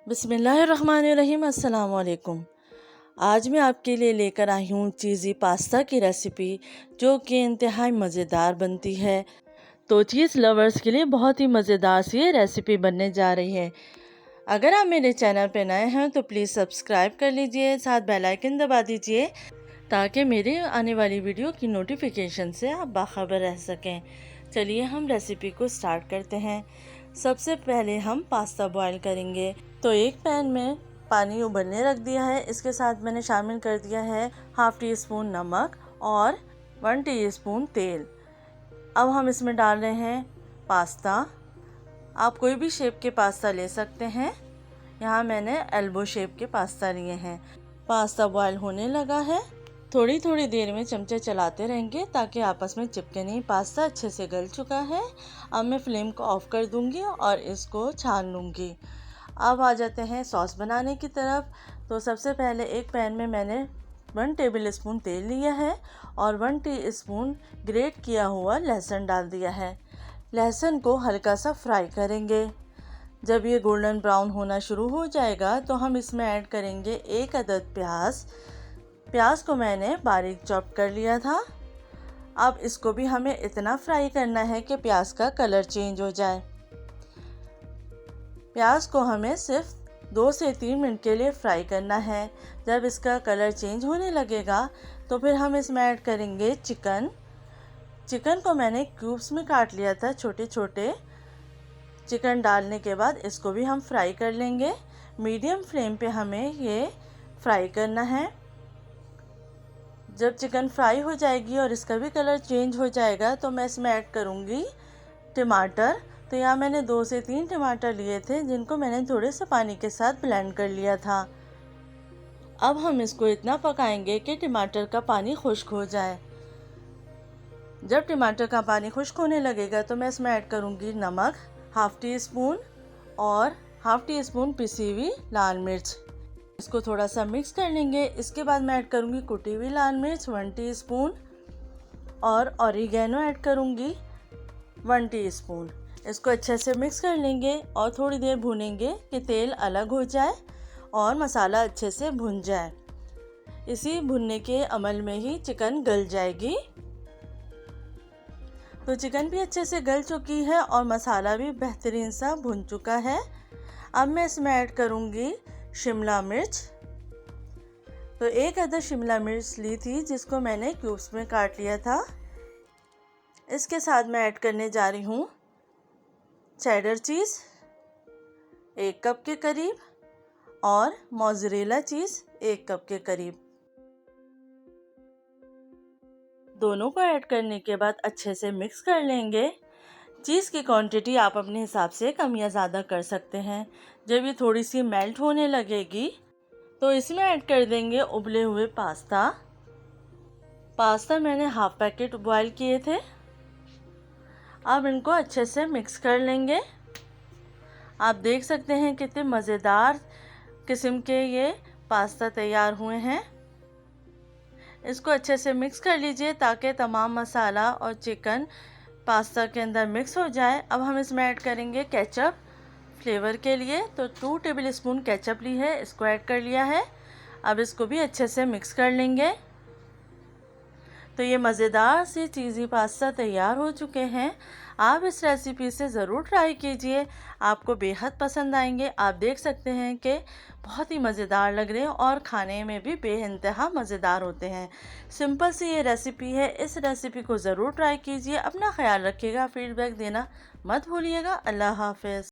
बिस्मिल्लाहिर्रहमानिर्रहीम। अस्सलाम वालेकुम। आज मैं आपके लिए लेकर आई हूँ चीज़ी पास्ता की रेसिपी, जो कि इंतहाई मज़ेदार बनती है। तो चीज़ लवर्स के लिए बहुत ही मज़ेदार सी ये रेसिपी बनने जा रही है। अगर आप मेरे चैनल पर नए हैं तो प्लीज़ सब्सक्राइब कर लीजिए, साथ बेल आइकन दबा दीजिए ताकि मेरी आने वाली वीडियो की नोटिफिकेशन से आप बाखबर रह सकें। चलिए हम रेसिपी को स्टार्ट करते हैं। सबसे पहले हम पास्ता बॉईल करेंगे। तो एक पैन में पानी उबलने रख दिया है। इसके साथ मैंने शामिल कर दिया है हाफ़ टी स्पून नमक और 1 टीस्पून तेल। अब हम इसमें डाल रहे हैं पास्ता। आप कोई भी शेप के पास्ता ले सकते हैं। यहाँ मैंने एल्बो शेप के पास्ता लिए हैं। पास्ता बॉईल होने लगा है। थोड़ी थोड़ी देर में चमचे चलाते रहेंगे ताकि आपस में चिपके नहीं। पास्ता अच्छे से गल चुका है। अब मैं फ्लेम को ऑफ कर दूंगी और इसको छान लूँगी। अब आ जाते हैं सॉस बनाने की तरफ। तो सबसे पहले एक पैन में मैंने 1 टेबल स्पून तेल लिया है और 1 टीस्पून ग्रेट किया हुआ लहसुन डाल दिया है। लहसुन को हल्का सा फ्राई करेंगे। जब ये गोल्डन ब्राउन होना शुरू हो जाएगा तो हम इसमें ऐड करेंगे 1 अदद प्याज। प्याज को मैंने बारीक चॉप कर लिया था। अब इसको भी हमें इतना फ्राई करना है कि प्याज का कलर चेंज हो जाए। प्याज को हमें सिर्फ 2 से 3 मिनट के लिए फ्राई करना है। जब इसका कलर चेंज होने लगेगा तो फिर हम इसमें ऐड करेंगे चिकन। चिकन को मैंने क्यूब्स में काट लिया था, छोटे छोटे। चिकन डालने के बाद इसको भी हम फ्राई कर लेंगे। मीडियम फ्लेम पे हमें ये फ्राई करना है। जब चिकन फ्राई हो जाएगी और इसका भी कलर चेंज हो जाएगा तो मैं इसमें ऐड करूँगी टमाटर। तो यहाँ मैंने 2 से 3 टमाटर लिए थे, जिनको मैंने थोड़े से पानी के साथ ब्लेंड कर लिया था। अब हम इसको इतना पकाएंगे कि टमाटर का पानी खुश्क हो जाए। जब टमाटर का पानी खुश्क होने लगेगा तो मैं इसमें ऐड करूँगी नमक हाफ़ टी स्पून और हाफ़ टी स्पून पिसी हुई लाल मिर्च। इसको थोड़ा सा मिक्स कर लेंगे। इसके बाद मैं ऐड करूँगी कुटी हुई लाल मिर्च 1 टीस्पून और ऑरिगेनो ऐड करूँगी 1 टीस्पून। इसको अच्छे से मिक्स कर लेंगे और थोड़ी देर भूनेंगे कि तेल अलग हो जाए और मसाला अच्छे से भुन जाए। इसी भुनने के अमल में ही चिकन गल जाएगी। तो चिकन भी अच्छे से गल चुकी है और मसाला भी बेहतरीन सा भुन चुका है। अब मैं इसमें ऐड करूँगी शिमला मिर्च। तो 1 अदद शिमला मिर्च ली थी, जिसको मैंने क्यूब्स में काट लिया था। इसके साथ मैं ऐड करने जा रही हूँ चेडर चीज़ 1 कप के करीब और मोज़रेला चीज़ 1 कप के करीब। दोनों को ऐड करने के बाद अच्छे से मिक्स कर लेंगे। चीज़ की क्वांटिटी आप अपने हिसाब से कम या ज़्यादा कर सकते हैं। जब ये थोड़ी सी मेल्ट होने लगेगी तो इसमें ऐड कर देंगे उबले हुए पास्ता। पास्ता मैंने हाफ पैकेट बॉईल किए थे। अब इनको अच्छे से मिक्स कर लेंगे। आप देख सकते हैं कितने मज़ेदार किस्म के ये पास्ता तैयार हुए हैं। इसको अच्छे से मिक्स कर लीजिए ताकि तमाम मसाला और चिकन पास्ता के अंदर मिक्स हो जाए। अब हम इसमें ऐड करेंगे केचप फ्लेवर के लिए। तो 2 टेबल स्पून केचप ली है, इसको ऐड कर लिया है। अब इसको भी अच्छे से मिक्स कर लेंगे। तो ये मज़ेदार सी चीज़ी पास्ता तैयार हो चुके हैं। आप इस रेसिपी से ज़रूर ट्राई कीजिए, आपको बेहद पसंद आएंगे। आप देख सकते हैं कि बहुत ही मज़ेदार लग रहे हैं और खाने में भी बेइंतहा मज़ेदार होते हैं। सिंपल सी ये रेसिपी है। इस रेसिपी को ज़रूर ट्राई कीजिए। अपना ख्याल रखिएगा, फीडबैक देना मत भूलिएगा। अल्लाह हाफ़िज़।